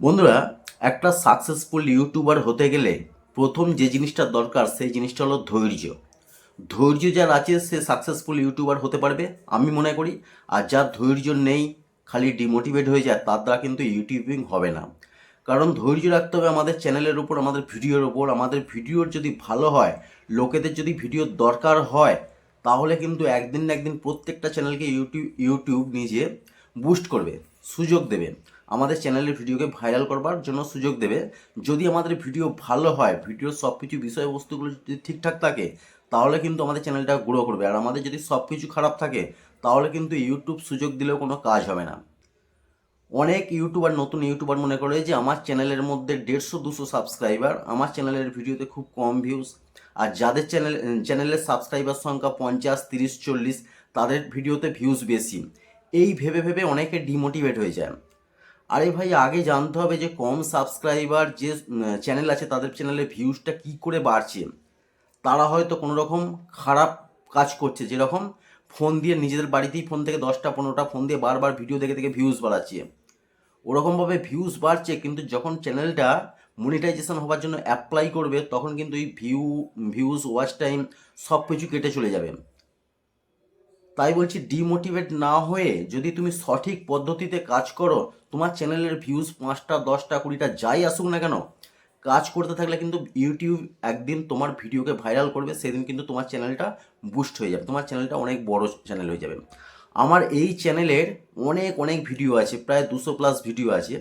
বন্ধুরা, একটা successful YouTuber হতে গেলে প্রথম যে জিনিসটা দরকার সেই জিনিসটা হলো ধৈর্য। ধৈর্য যার আছে সে সাকসেসফুল ইউটিউবার হতে পারবে আমি মনে করি। আর যার ধৈর্য নেই, খালি ডিমোটিভেট হয়ে যায়, তার দ্বারা কিন্তু ইউটিউবিং হবে না। কারণ ধৈর্য রাখতে হবে আমাদের চ্যানেলের উপর, আমাদের ভিডিওর উপর। আমাদের ভিডিওর যদি ভালো হয়, লোকেদের যদি ভিডিওর দরকার হয়, তাহলে কিন্তু একদিন না একদিন প্রত্যেকটা চ্যানেলকে ইউটিউব নিজে বুস্ট করবে, সুযোগ দেবে, আমাদের চ্যানেলের ভিডিওকে ভাইরাল করবার জন্য সুযোগ দেবে। যদি আমাদের ভিডিও ভালো হয়, ভিডিওর সব কিছু বিষয়বস্তুগুলো যদি ঠিকঠাক থাকে, তাহলে কিন্তু আমাদের চ্যানেলটা গ্রো করবে। আর আমাদের যদি সব কিছু খারাপ থাকে, তাহলে কিন্তু ইউটিউব সুযোগ দিলেও কোনো কাজ হবে না। অনেক ইউটিউবার, নতুন ইউটিউবার মনে করে যে আমার চ্যানেলের মধ্যে 150-200 সাবস্ক্রাইবার, আমার চ্যানেলের ভিডিওতে খুব কম ভিউজ। আর যাদের চ্যানেলের সাবস্ক্রাইবার সংখ্যা 50, 30, 40, তাদের ভিডিওতে ভিউজ বেশি। এই ভেবে ভেবে অনেকে ডিমোটিভেট হয়ে যায়। আরে ভাই, আগে জানতে হবে যে কম সাবস্ক্রাইবার যে চ্যানেল আছে, তাদের চ্যানেলে ভিউজটা কি করে বাড়ছে। তারা হয়তো কোনো রকম খারাপ কাজ করছে, যেরকম ফোন দিয়ে নিজেদের বাড়িতেই ফোন থেকে 10টা 15টা ফোন দিয়ে বারবার ভিডিও দেখে দেখে ভিউজ বাড়াচ্ছে। ওরকমভাবে ভিউজ বাড়ছে, কিন্তু যখন চ্যানেলটা মনিটাইজেশন হওয়ার জন্য অ্যাপ্লাই করবে, তখন কিন্তু এই ভিউজ, ওয়াচ টাইম সব কিছু কেটে চলে যাবে। তাই বলছি, ডিমোটিভেট না হয়ে যদি তুমি সঠিক পদ্ধতিতে কাজ করো, তোমার চ্যানেলের ভিউজ 5টা 10টা 20টা যাই আসুক না কেন, কাজ করতে থাকলে কিন্তু ইউটিউব একদিন তোমার ভিডিওকে ভাইরাল করবে। সেদিন কিন্তু তোমার চ্যানেলটা বুস্ট হয়ে যাবে, তোমার চ্যানেলটা অনেক বড় চ্যানেল হয়ে যাবে। আমার এই চ্যানেলের অনেক অনেক ভিডিও আছে, প্রায় 200+ ভিডিও আছে।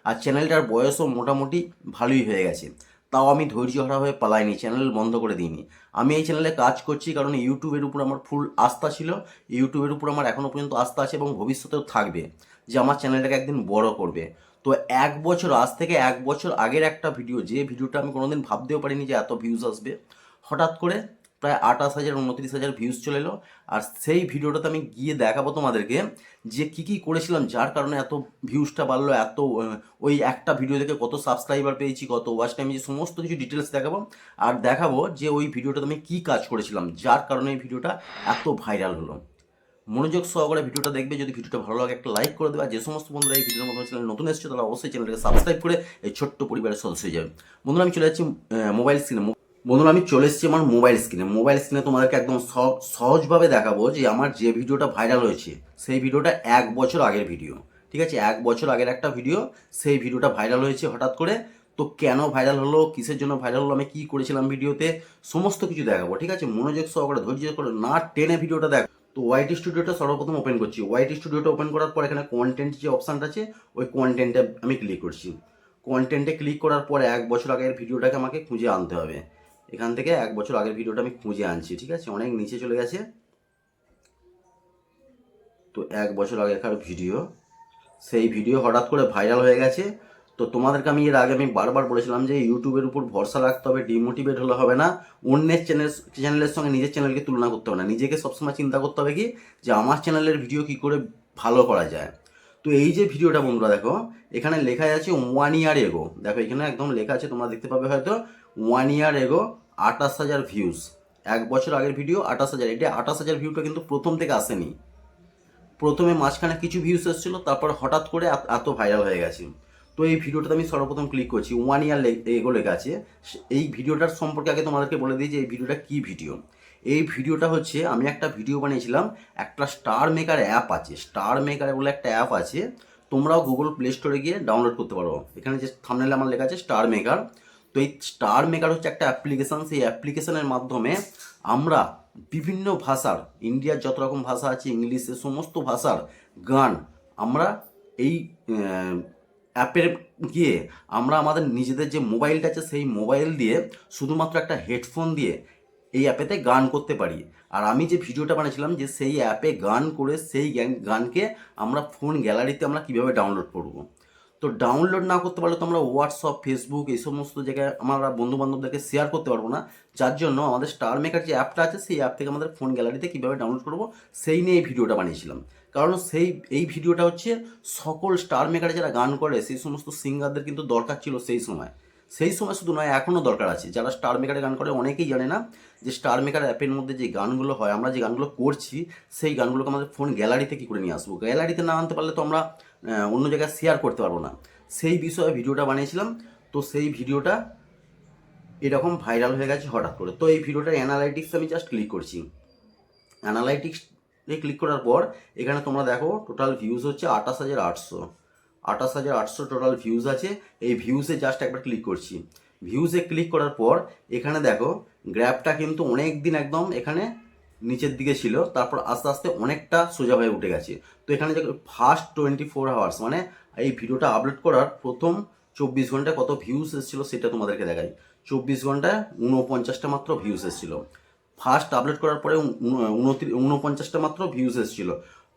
আর চ্যানেলটার বয়সও মোটামুটি ভালোই হয়ে গেছে। তাও আমি ধৈর্যহারা হয়ে পালাইনি, চ্যানেল বন্ধ করে দিইনি। আমি এই চ্যানেলে কাজ করছি কারণ ইউটিউবের উপর আমার ফুল আস্থা ছিল। ইউটিউবের উপর আমার এখনও পর্যন্ত আস্থা আছে এবং ভবিষ্যতেও থাকবে, যে আমার চ্যানেলটাকে একদিন বড় করবে। তো 1 বছর, আজ থেকে 1 বছর আগের একটা ভিডিও, যে ভিডিওটা আমি কোনোদিন ভাবতেও পারিনি যে এত ভিউজ আসবে, হঠাৎ করে প্রায় 28,000 29,000 ভিউজ চলে এলো। আর সেই ভিডিওটাতে আমি গিয়ে দেখাবো তোমাদেরকে যে কী কী করেছিলাম, যার কারণে এত ভিউজটা বাড়লো, এত ওই একটা ভিডিও থেকে কত সাবস্ক্রাইবার পেয়েছি, কত ওয়াচ টাইম, যে সমস্ত কিছু ডিটেলস দেখাবো। আর দেখাবো যে ওই ভিডিওটাতে আমি কী কাজ করেছিলাম, যার কারণে এই ভিডিওটা এত ভাইরাল হলো। মনোযোগ সহকারে ভিডিওটা দেখবে। যদি ভিডিওটা ভালো লাগে একটা লাইক করে দেবে। আর যে সমস্ত বন্ধুরা এই ভিডিওর মধ্যে চ্যানেল নতুন এসেছে, তারা অবশ্যই চ্যানেলটাকে সাবস্ক্রাইব করে এই ছোট্ট পরিবারের সদস্য হয়ে যাবে। বন্ধুরা, আমি চলে যাচ্ছি মোবাইল স্ক্রিনে। বন্ধুরা, আমি চলে এসেছি আমার মোবাইল স্ক্রিনে তোমাদেরকে একদম সহজভাবে দেখাবো যে আমার যে ভিডিওটা ভাইরাল হয়েছে, সেই ভিডিওটা 1 বছর আগের ভিডিও। ঠিক আছে, 1 বছর আগের একটা ভিডিও, সেই ভিডিওটা ভাইরাল হয়েছে হঠাৎ করে। তো কেন ভাইরাল হলো, কিসের জন্য ভাইরাল হলো, আমি কী করেছিলাম ভিডিওতে, সমস্ত কিছু দেখাবো। ঠিক আছে, মনোযোগ সহকারে, ধৈর্য করে, না টেনে ভিডিওটা দেখ। তো ওয়াইটি স্টুডিওটা সর্বপ্রথম ওপেন করছি। ওয়াইটি স্টুডিওটা ওপেন করার পর এখানে কন্টেন্ট যে অপশানটা আছে, ওই কন্টেন্টে আমি ক্লিক করছি। কন্টেন্টে ক্লিক করার পর 1 বছর আগের ভিডিওটাকে আমাকে খুঁজে আনতে হবে। এখান থেকে 1 বছর আগের ভিডিওটা আমি খুঁজে আনছি। ঠিক আছে, অনেক নিচে চলে গেছে। তো 1 বছর আগেকার ভিডিও, সেই ভিডিও হঠাৎ করে ভাইরাল হয়ে গেছে। তো তোমাদেরকে আমি এর আগে বারবার বলেছিলাম যে ইউটিউবের উপর ভরসা রাখতে হবে, ডিমোটিভেট হলে হবে না। অন্যের চ্যানেলের সঙ্গে নিজের চ্যানেলকে তুলনা করতে হবে না। নিজেকে সবসময় চিন্তা করতে হবে কি, যে আমার চ্যানেলের ভিডিও কি করে ভালো করা যায়। তো এই যে ভিডিওটা বন্ধুরা দেখো, এখানে লেখা আছে 1 ইয়ার এগো। দেখো এখানে একদম লেখা আছে, তোমরা দেখতে পাবে হয়তো, 1 ইয়ার এগো, 28,000 ভিউজ। 1 বছর আগের ভিডিও, 28,000। এটা 28,000 ভিউটা কিন্তু প্রথম থেকে আসেনি। প্রথমে মাঝখানে কিছু ভিউস এসেছিলো, তারপর হঠাৎ করে এত ভাইরাল হয়ে গেছে। তো এই ভিডিওটাতে আমি সর্বপ্রথম ক্লিক করছি, 1 ইয়ার এগো লেখা আছে। এই ভিডিওটার সম্পর্কে আগে তোমাদেরকে বলে দিই যে এই ভিডিওটা কী ভিডিও। এই ভিডিওটা হচ্ছে, আমি একটা ভিডিও বানিয়েছিলাম। একটা স্টার মেকার অ্যাপ আছে, স্টার মেকার বলে একটা অ্যাপ আছে। তোমরাও গুগল প্লে স্টোরে গিয়ে ডাউনলোড করতে পারো। এখানে যে থাম্বনেলে আমার লেখা আছে স্টার মেকার। তো এই স্টার মেকার হচ্ছে একটা অ্যাপ্লিকেশান। সেই অ্যাপ্লিকেশানের মাধ্যমে আমরা বিভিন্ন ভাষার, ইন্ডিয়ার যত রকম ভাষা আছে, ইংলিশে সমস্ত ভাষার গান আমরা এই অ্যাপের গিয়ে আমরা আমাদের নিজেদের যে মোবাইলটা আছে, সেই মোবাইল দিয়ে শুধুমাত্র একটা হেডফোন দিয়ে এই অ্যাপেতে গান করতে পারি। আর আমি যে ভিডিওটা বানিয়েছিলাম, যে সেই অ্যাপে গান করে সেই গানকে আমরা ফোন গ্যালারিতে আমরা কীভাবে ডাউনলোড করব। তো ডাউনলোড না করতে পারলে তো আমরা হোয়াটসঅ্যাপ, ফেসবুক, এই সমস্ত জায়গায় আমরা বন্ধুবান্ধবদেরকে শেয়ার করতে পারবো না। যার জন্য আমাদের স্টার মেকার যে অ্যাপটা আছে, সেই অ্যাপ থেকে আমাদের ফোন গ্যালারিতে কীভাবে ডাউনলোড করবো, সেই নিয়ে এই ভিডিওটা বানিয়েছিলাম। কারণ এই ভিডিওটা হচ্ছে সকল স্টার মেকারে যারা গান করে, সেই সমস্ত সিঙ্গারদের কিন্তু দরকার ছিল সেই সময়। সেই সময় শুধু নয়, এখনও দরকার আছে। যারা স্টার মেকারে গান করে অনেকেই জানে না যে স্টার মেকার অ্যাপের মধ্যে যে গানগুলো হয়, আমরা যে গানগুলো করছি, সেই গানগুলোকে আমাদের ফোন গ্যালারিতে কী করে নিয়ে আসবো। গ্যালারিতে না আনতে পারলে তো আমরা অন্য জায়গায় শেয়ার করতে পারবো না। সেই বিষয়ে ভিডিওটা বানিয়েছিলাম। তো সেই ভিডিওটা এরকম ভাইরাল হয়ে গেছে হঠাৎ করে। তো এই ভিডিওটার অ্যানালাইটিক্স আমি জাস্ট ক্লিক করছি। অ্যানালাইটিক্সে ক্লিক করার পর এখানে তোমরা দেখো টোটাল ভিউজ হচ্ছে 28,800 টোটাল ভিউজ আছে। এই ভিউজে জাস্ট একবার ক্লিক করছি। ভিউজে ক্লিক করার পর এখানে দেখো গ্র্যাফটা কিন্তু অনেক দিন একদম এখানে নিচের দিকে ছিল, তারপর আস্তে আস্তে অনেকটা সোজা হয়ে উঠে গেছে। তো এখানে যে ফার্স্ট 24 আওয়ার্স মানে এই ভিডিওটা আপলোড করার প্রথম 24 ঘন্টায় কত ভিউজ এসেছিলো সেটা তোমাদেরকে দেখাই। 24 ঘন্টায় 49টা মাত্র ভিউজ এসেছিলো। ফার্স্ট আপলোড করার পরে 49টা মাত্র ভিউজ এসেছিল।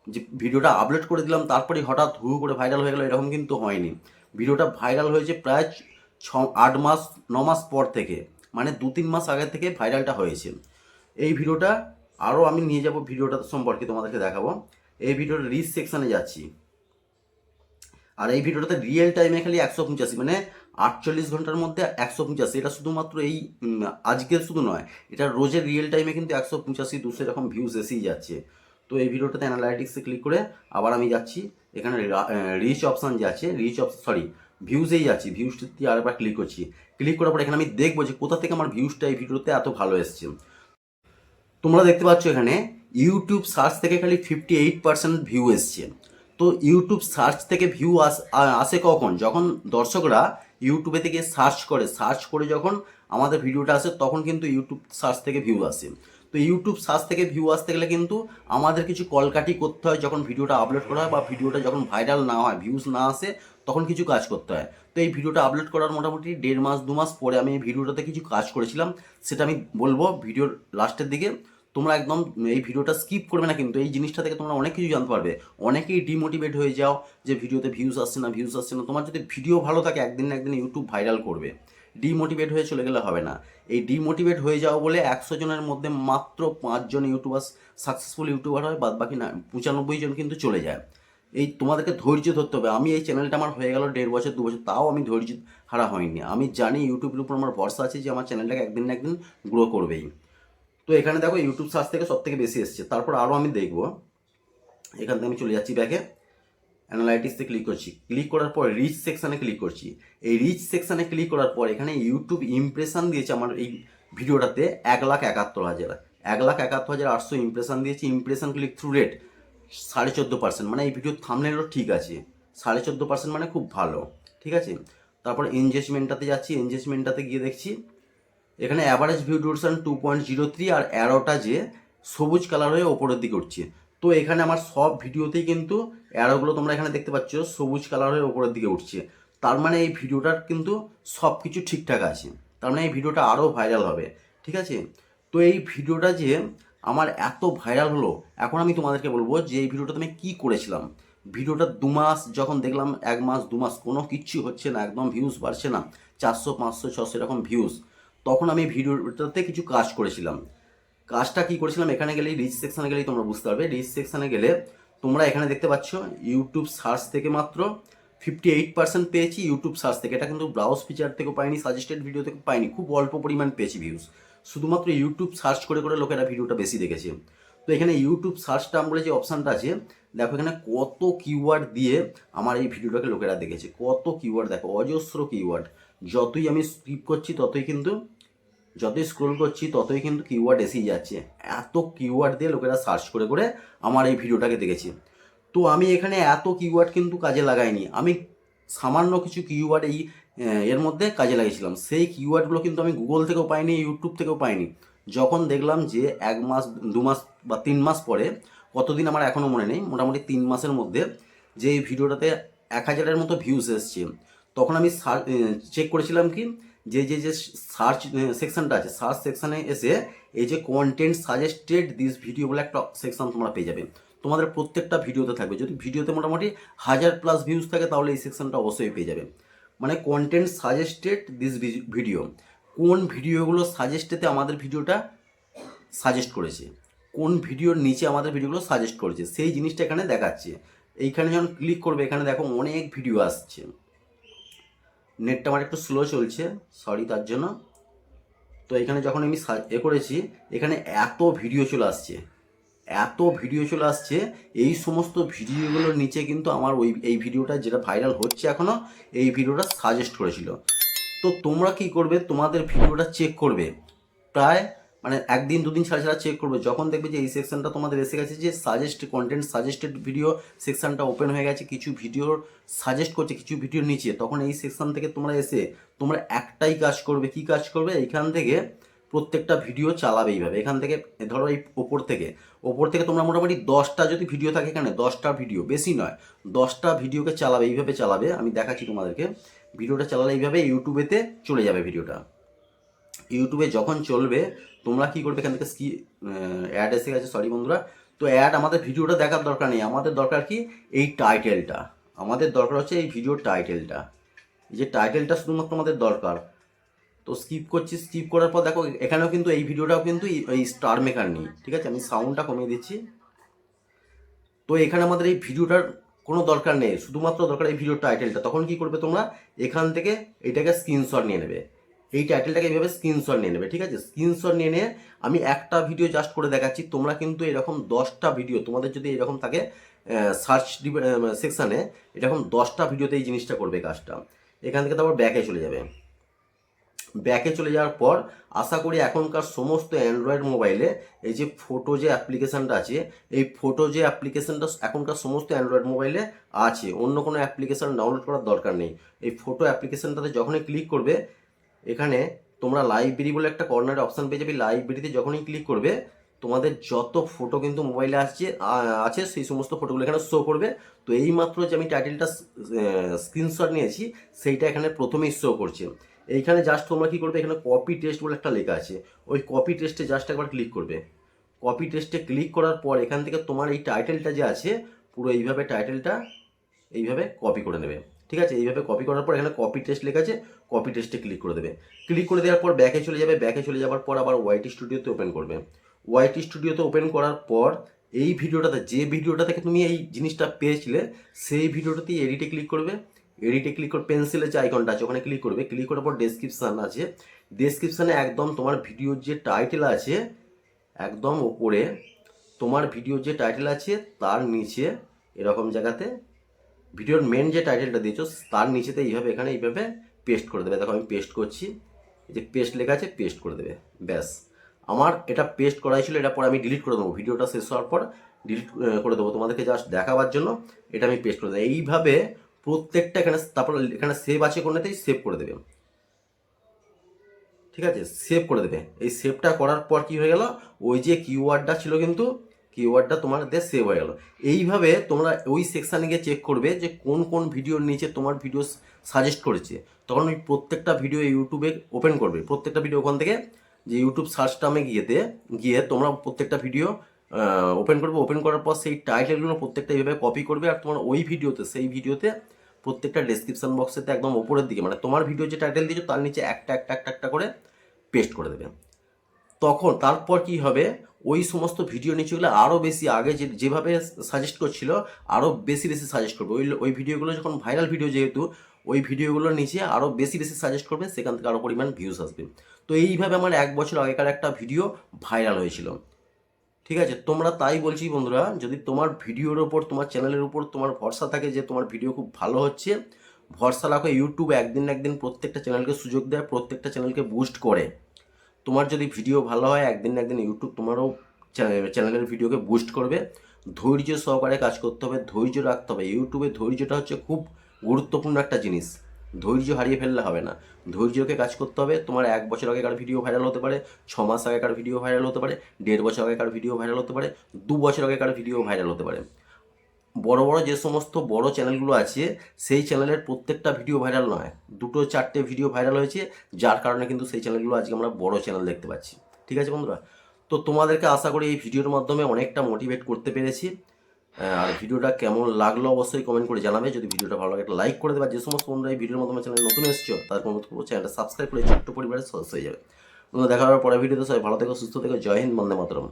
যে ভিডিওটা আপলোড করে দিলাম তারপরে হঠাৎ হু করে ভাইরাল হয়ে গেল এরকম কিন্তু হয়নি। ভিডিওটা ভাইরাল হয়েছে প্রায় 8 মাস 9 মাস পর থেকে, মানে 2-3 মাস আগে থেকে ভাইরালটা হয়েছে। এই ভিডিওটা আরও আমি নিয়ে যাব, ভিডিওটা সম্পর্কে তোমাদেরকে দেখাবো। এই ভিডিওর রিচ সেকশানে যাচ্ছি, আর এই ভিডিওটাতে রিয়েল টাইমে খালি 185 মানে 48 ঘন্টার মধ্যে 185। এটা শুধুমাত্র এই আজকের শুধু নয়, এটা রোজের রিয়েল টাইমে কিন্তু 185-200 এরকম ভিউজ এসেই যাচ্ছে। তো এই ভিডিওটাতে অ্যানালাইটিক্সে ক্লিক করে আবার আমি যাচ্ছি, এখানে রিচ অপশান যে আছে ভিউজেই যাচ্ছি, ভিউজটি আরেকবার ক্লিক করছি। ক্লিক করার পর এখানে আমি দেখবো যে কোথা থেকে আমার ভিউজটা এই ভিডিওতে এত ভালো এসছে। তোমরা দেখতে পাচ্ছ এখানে ইউটিউব সার্চ থেকে খালি 58% ভিউ এসছে। তো ইউটিউব সার্চ থেকে ভিউ আসে কখন? যখন দর্শকরা ইউটিউবে থেকে সার্চ করে যখন আমাদের ভিডিওটা আসে তখন কিন্তু ইউটিউব সার্চ থেকে ভিউ আসে। তো ইউটিউব সার্চ থেকে ভিউ আসতে গেলে কিন্তু আমাদের কিছু কলকাঠি করতে হয়। যখন ভিডিওটা আপলোড করা হয় বা ভিডিওটা যখন ভাইরাল না হয়, ভিউজ না আসে, তখন কিছু কাজ করতে হয়। তো এই ভিডিওটা আপলোড করার মোটামুটি 1.5 মাস 2 মাস পরে আমি এই ভিডিওটাতে কিছু কাজ করেছিলাম, সেটা আমি বলবো ভিডিওর লাস্টের দিকে। তোমরা একদম এই ভিডিওটা স্কিপ করবে না, কিন্তু এই জিনিসটা থেকে তোমরা অনেক কিছু জানতে পারবে। অনেকেই ডিমোটিভেট হয়ে যাও যে ভিডিওতে ভিউজ আসছে না। তোমার যদি ভিডিও ভালো থাকে একদিন না একদিন ইউটিউব ভাইরাল করবে। ডিমোটিভেট হয়ে চলে গেলে হবে না। এই ডিমোটিভেট হয়ে যাও বলে 100 জনের মধ্যে মাত্র 5 জন ইউটিউবার সাকসেসফুল ইউটিউবার হয়, বাদ বাকি না 95 জন কিন্তু চলে যায়। এই তোমাদেরকে ধৈর্য ধরতে হবে। আমি এই চ্যানেলটা আমার হয়ে গেল 1.5 বছর 2 বছর, তাও আমি ধৈর্য হারা হয়নি। আমি জানি ইউটিউবের উপর আমার ভরসা আছে যে আমার চ্যানেলটাকে একদিন না একদিন গ্রো করবেই। তো এখানে দেখো ইউটিউব সার্চ থেকে সব থেকে বেশি এসছে। তারপর আরও আমি দেখবো, এখান থেকে আমি চলে যাচ্ছি ব্যাকে, অ্যানালাইটিক্সে ক্লিক করছি। ক্লিক করার পর রিচ সেকশানে ক্লিক করছি। এই রিচ সেকশানে ক্লিক করার পর এখানে ইউটিউব ইমপ্রেশন দিয়েছে আমার এই ভিডিওটাতে 1,71,000, 1,71,800 ইমপ্রেশন দিয়েছে। ইমপ্রেশন ক্লিক থ্রু রেট 14.5%, মানে এই ভিডিওর থাম্বনেলও ঠিক আছে। 14.5% মানে খুব ভালো, ঠিক আছে। তারপর এনগেজমেন্টটাতে যাচ্ছি। এনগেজমেন্টটাতে গিয়ে দেখছি এখানে অ্যাভারেজ ভিউ ডিউরেশন 2.03, আর অ্যারোটা যে সবুজ কালার হয়ে ওপরের দিকে উঠছে। তো এখানে আমার সব ভিডিওতেই কিন্তু অ্যারোগুলো তোমরা এখানে দেখতে পাচ্ছ সবুজ কালার হয়ে ওপরের দিকে উঠছে। তার মানে এই ভিডিওটার কিন্তু সব কিছু ঠিকঠাক আছে, তার মানে এই ভিডিওটা আরও ভাইরাল হবে, ঠিক আছে। তো এই ভিডিওটা যে আমার এত ভাইরাল হলো, এখন আমি তোমাদেরকে বলবো যে এই ভিডিওটাতে আমি কী করেছিলাম। ভিডিওটা 2 মাস যখন দেখলাম, 1 মাস 2 মাস কোনো কিচ্ছু হচ্ছে না, একদম ভিউজ বাড়ছে না, 400 500 600 এরকম ভিউজ, তখন আমি ভিডিওটাতে কিছু কাজ করেছিলাম। কাজটা কি করেছিলাম, এখানে গেলেই রিচ সেকশানে গেলেই তোমরা বুঝতে পারবে। রিচ সেকশানে গেলে তোমরা এখানে দেখতে পাচ্ছ ইউটিউব সার্চ থেকে মাত্র 58% পেয়েছি ইউটিউব সার্চ থেকে। এটা কিন্তু ব্রাউজ ফিচার থেকেও পাইনি, সাজেস্টেড ভিডিও থেকে পাইনি, খুব অল্প পরিমাণ পেয়েছি ভিউজ। শুধুমাত্র ইউটিউব সার্চ করে করে লোকেরা ভিডিওটা বেশি দেখেছে। তো এখানে ইউটিউব সার্চ টার্ম বলে যে অপশানটা আছে, দেখো এখানে কত কিওয়ার্ড দিয়ে আমার এই ভিডিওটাকে লোকেরা দেখেছে। কত কিওয়ার্ড দেখো, অজস্র কিওয়ার্ড। যতই আমি স্কিপ করছি যতই স্ক্রোল করছি ততই কিন্তু কিওয়ার্ড এসেই যাচ্ছে। এত কিওয়ার্ড দিয়ে লোকেরা সার্চ করে করে আমার এই ভিডিওটাকে দেখেছি। তো আমি এখানে এত কিওয়ার্ড কিন্তু কাজে লাগাইনি, আমি সামান্য কিছু কিওয়ার্ড এর মধ্যে কাজে লাগিয়েছিলাম। সেই কিওয়ার্ডগুলো কিন্তু আমি গুগল থেকেও পাইনি, ইউটিউব থেকেও পাইনি। যখন দেখলাম যে 1 মাস 2 মাস বা 3 মাস পরে, কতদিন আমার এখনও মনে নেই, মোটামুটি 3 মাসের মধ্যে যে এই ভিডিওটাতে 1000-এর মতো ভিউজ এসছে, তখন আমি চেক করেছিলাম কি যে সার্চ সেকশনটা আছে, সার্চ সেকশানে এসে এই যে কন্টেন্ট সাজেস্টেড দিস ভিডিও বলে একটা সেকশন তোমরা পেয়ে যাবে। তোমাদের প্রত্যেকটা ভিডিওতে থাকবে। যদি ভিডিওতে মোটামুটি 1000+ ভিউজ থাকে তাহলে এই সেকশনটা অবশ্যই পেয়ে যাবে। মানে কন্টেন্ট সাজেস্টেড দিস ভিডিও, কোন ভিডিওগুলো সাজেস্টেতে আমাদের ভিডিওটা সাজেস্ট করেছে, কোন ভিডিওর নিচে আমাদের ভিডিওগুলো সাজেস্ট করেছে, সেই জিনিসটা এখানে দেখাচ্ছে। এইখানে যখন ক্লিক করবে এখানে দেখো অনেক ভিডিও আসছে। নেটটা আমার একটু স্লো চলছে, সরি তার জন্য। তো এখানে যখন আমি করেছি এখানে এত ভিডিও চলে আসছে, এত ভিডিও চলে আসছে, এই সমস্ত ভিডিওগুলোর নিচে কিন্তু আমার এই ভিডিওটা যেটা ভাইরাল হচ্ছে এখনও, এই ভিডিওটা সাজেস্ট করেছিল। তো তোমরা কি করবে, তোমাদের ভিডিওটা চেক করবে প্রায় মানে একদিন দুদিন ছাড়া ছাড়া চেক করবে। যখন দেখবে যে এই সেকশনটা তোমাদের এসে গেছে, যে সাজেস্ট কন্টেন্ট সাজেস্টেড ভিডিও সেকশনটা ওপেন হয়ে গেছে, কিছু ভিডিওর সাজেস্ট করছে কিছু ভিডিওর নিচে, তখন এই সেকশন থেকে তোমরা এসে তোমরা একটাই কাজ করবে। কি কাজ করবে, এইখান থেকে প্রত্যেকটা ভিডিও চালাবে এইভাবে। এখান থেকে ধরো এই ওপর থেকে তোমরা মোটামুটি 10টা যদি ভিডিও থাকে, এখানে 10টা ভিডিও, বেশি নয়, 10টা ভিডিওকে চালাবে, এইভাবে চালাবে। আমি দেখাচ্ছি তোমাদেরকে। ভিডিওটা চালালে এইভাবে ইউটিউবেতে চলে যাবে ভিডিওটা। ইউটিউবে যখন চলবে তোমরা কি করবে, এখান থেকে অ্যাড এসে গেছে, সরি বন্ধুরা। তো অ্যাড আমাদের ভিডিওটা দেখার দরকার নেই, আমাদের দরকার কি এই টাইটেলটা, আমাদের দরকার হচ্ছে এই ভিডিওর টাইটেলটা। এই যে টাইটেলটা শুধুমাত্র আমাদের দরকার। তো স্কিপ করছি, স্কিপ করার পর দেখো এখানেও কিন্তু এই ভিডিওটাও কিন্তু এই স্টার মেকার নেই, ঠিক আছে। আমি সাউন্ডটা কমিয়ে দিচ্ছি। তো এখানে আমাদের এই ভিডিওটার কোনো দরকার নেই, শুধুমাত্র দরকার এই ভিডিওর টাইটেলটা। তখন কি করবে তোমরা, এখান থেকে এটাকে স্ক্রিনশট নিয়ে নেবে, এই টাইটেলটাকে এইভাবে স্ক্রিনশট নিয়ে নেবে, ঠিক আছে। স্ক্রিনশট নিয়ে নিয়ে আমি একটা ভিডিও জাস্ট করে দেখাচ্ছি, তোমরা কিন্তু এরকম 10টা ভিডিও তোমাদের যদি এরকম থাকে সার্চ সেকশানে, এরকম 10টা ভিডিওতে এই জিনিসটা করবে কাজটা। এখান থেকে তারপর ব্যাকে চলে যাবে। ব্যাকে চলে যাওয়ার পর আশা করি এখনকার সমস্ত অ্যান্ড্রয়েড মোবাইলে এই যে ফটো যে অ্যাপ্লিকেশানটা আছে, এই ফটো যে অ্যাপ্লিকেশানটা এখনকার সমস্ত অ্যান্ড্রয়েড মোবাইলে আছে, অন্য কোনো অ্যাপ্লিকেশান ডাউনলোড করার দরকার নেই। এই ফটো অ্যাপ্লিকেশানটাতে যখনই ক্লিক করবে, এখানে তোমরা লাইব্রেরি বলে একটা কর্নারে অপশান পেয়ে যাবে। লাইব্রেরিতে যখনই ক্লিক করবে, তোমাদের যত ফটো কিন্তু মোবাইলে আছে সেই সমস্ত ফটোগুলো এখানে শো করবে। তো এইমাত্র যে আমি টাইটেলটা স্ক্রিনশট নিয়েছি, সেইটা এখানে প্রথমেই শো করছে। এইখানে জাস্ট তোমরা কী করবে, এখানে কপি টেস্ট বলে একটা লেখা আছে, ওই কপি টেস্টে জাস্ট একবার ক্লিক করবে। কপি টেস্টে ক্লিক করার পর এখান থেকে তোমার এই টাইটেলটা যে আছে, পুরো এইভাবে টাইটেলটা এইভাবে কপি করে নেবে, ঠিক আছে। এইভাবে কপি করার পর এখানে কপি টেস্ট লেখা আছে, কপি টেস্টে ক্লিক করে দেবে। ক্লিক করে দেওয়ার পর ব্যাকে চলে যাবে। ব্যাকে চলে যাওয়ার পর আবার ওয়াইটি স্টুডিওতে ওপেন করবে। ওয়াইটি স্টুডিওতে ওপেন করার পর এই ভিডিওটাতে, যে ভিডিওটা থেকে তুমি এই জিনিসটা পেয়েছিলে, সেই ভিডিওটাতেই এডিটে ক্লিক করবে। এডিটে ক্লিক করে পেন্সিলের যে আইকনটা আছে ওখানে ক্লিক করবে। ক্লিক করার পর ডেসক্রিপশান আছে, ডেসক্রিপশানে একদম তোমার ভিডিওর যে টাইটেল আছে, একদম ওপরে তোমার ভিডিওর যে টাইটেল আছে তার নিচে এরকম জায়গাতে ভিডিওর মেন যে টাইটেলটা দিয়েছো তার নিচেতে এইভাবে এখানে এইভাবে পেস্ট করে দেবে। দেখো আমি পেস্ট করছি, এই যে পেস্ট লেখা আছে, পেস্ট করে দেবে। ব্যাস, আমার এটা পেস্ট করাই ছিল, এটা পরে আমি ডিলিট করে দেবো। ভিডিওটা শেষ হওয়ার পর ডিলিট করে দেবো, তোমাদেরকে জাস্ট দেখাবার জন্য এটা আমি পেস্ট করে দেবো। এইভাবে প্রত্যেকটা এখানে, তারপর এখানে সেভ আছে কোনটাতেই সেভ করে দেবে, ঠিক আছে। সেভ করে দেবে। এই সেভটা করার পর কি হয়ে গেল, ওই যে কিওয়ার্ডটা ছিল কিন্তু কিওয়ার্ডটা তোমাদের সেভ হয়ে গেল। এইভাবে তোমরা ওই সেকশানে গিয়ে চেক করবে যে কোন কোন ভিডিওর নিচে তোমার ভিডিও সাজেস্ট করেছে। তখন ওই প্রত্যেকটা ভিডিও ইউটিউবে ওপেন করবে, প্রত্যেকটা ভিডিও ওখান থেকে যে ইউটিউব সার্চ টার্মে গিয়ে তোমরা প্রত্যেকটা ভিডিও ওপেন করবে। ওপেন করার পর সেই টাইটেলগুলো প্রত্যেকটা এইভাবে কপি করবে, আর তোমার ওই ভিডিওতে, সেই ভিডিওতে প্রত্যেকটা ডেসক্রিপশন বক্সেতে একদম ওপরের দিকে, মানে তোমার ভিডিও যে টাইটেল দিয়েছো তার নিচে একটা একটা একটা একটা করে পেস্ট করে দেবে। তখন তারপর কি হবে, ওই সমস্ত ভিডিও নিচেগুলো আরও বেশি, আগে যেভাবে সাজেস্ট করছিল আরও বেশি বেশি সাজেস্ট করবে। ওই ভিডিওগুলো যখন ভাইরাল ভিডিও, যেহেতু ওই ভিডিওগুলোর নিচে আরও বেশি বেশি সাজেস্ট করবে, সেখান থেকে আরও পরিমাণ ভিউজ আসবে। তো এইভাবে আমার 1 বছর আগেকার একটা ভিডিও ভাইরাল হয়েছিল, ঠিক আছে। তোমরা তাই বলছি বন্ধুরা, যদি তোমার ভিডিওর ওপর, তোমার চ্যানেলের উপর তোমার ভরসা থাকে যে তোমার ভিডিও খুব ভালো হচ্ছে, ভরসা রাখো। ইউটিউব একদিন না একদিন প্রত্যেকটা চ্যানেলকে সুযোগ দেয়, প্রত্যেকটা চ্যানেলকে বুস্ট করে। তোমার যদি ভিডিও ভালো হয়, একদিন না একদিন ইউটিউব তোমারও চ্যানেলের ভিডিওকে বুস্ট করবে। ধৈর্য সহকারে কাজ করতে হবে, ধৈর্য রাখতে হবে। ইউটিউবে ধৈর্যটা হচ্ছে খুব গুরুত্বপূর্ণ একটা জিনিস, ধৈর্য হারিয়ে ফেললে হবে না। ধৈর্যকে কাজ করতে হবে। তোমার 1 বছর আগেকার ভিডিও ভাইরাল হতে পারে, 6 মাস আগেকার ভিডিও ভাইরাল হতে পারে, 1.5 বছর আগেকার ভিডিও ভাইরাল হতে পারে, 2 বছর আগেকার ভিডিও ভাইরাল হতে পারে। বড় বড় যে সমস্ত বড় চ্যানেলগুলো আছে, সেই চ্যানেলের প্রত্যেকটা ভিডিও ভাইরাল নয়, 2-4টে ভিডিও ভাইরাল হয়েছে, যার কারণে কিন্তু সেই চ্যানেলগুলো আজকে আমরা বড় চ্যানেল দেখতে পাচ্ছি, ঠিক আছে বন্ধুরা। তো তোমাদেরকে আশা করি এই ভিডিওর মাধ্যমে অনেকটা মোটিভেট করতে পেরেছি। আর ভিডিওটা কেমন লাগলো অবশ্যই কমেন্ট করে জানাবে। যদি ভিডিওটা ভালো লাগে একটা লাইক করে দেবে। যে সমস্ত বন্ধুরা এই ভিডিওর মাধ্যমে চ্যানেল নতুন এসেছো তাদের অনুরোধ করবো চ্যানেলটা সাবস্ক্রাইব করে ছোট্ট পরিবারের সদস্য হয়ে যাবে। বন্ধুরা দেখা হবে পরের ভিডিওতে। সবাই ভালো থেকো, সুস্থ থেকো। জয় হিন্দ, বন্দে মাতরম।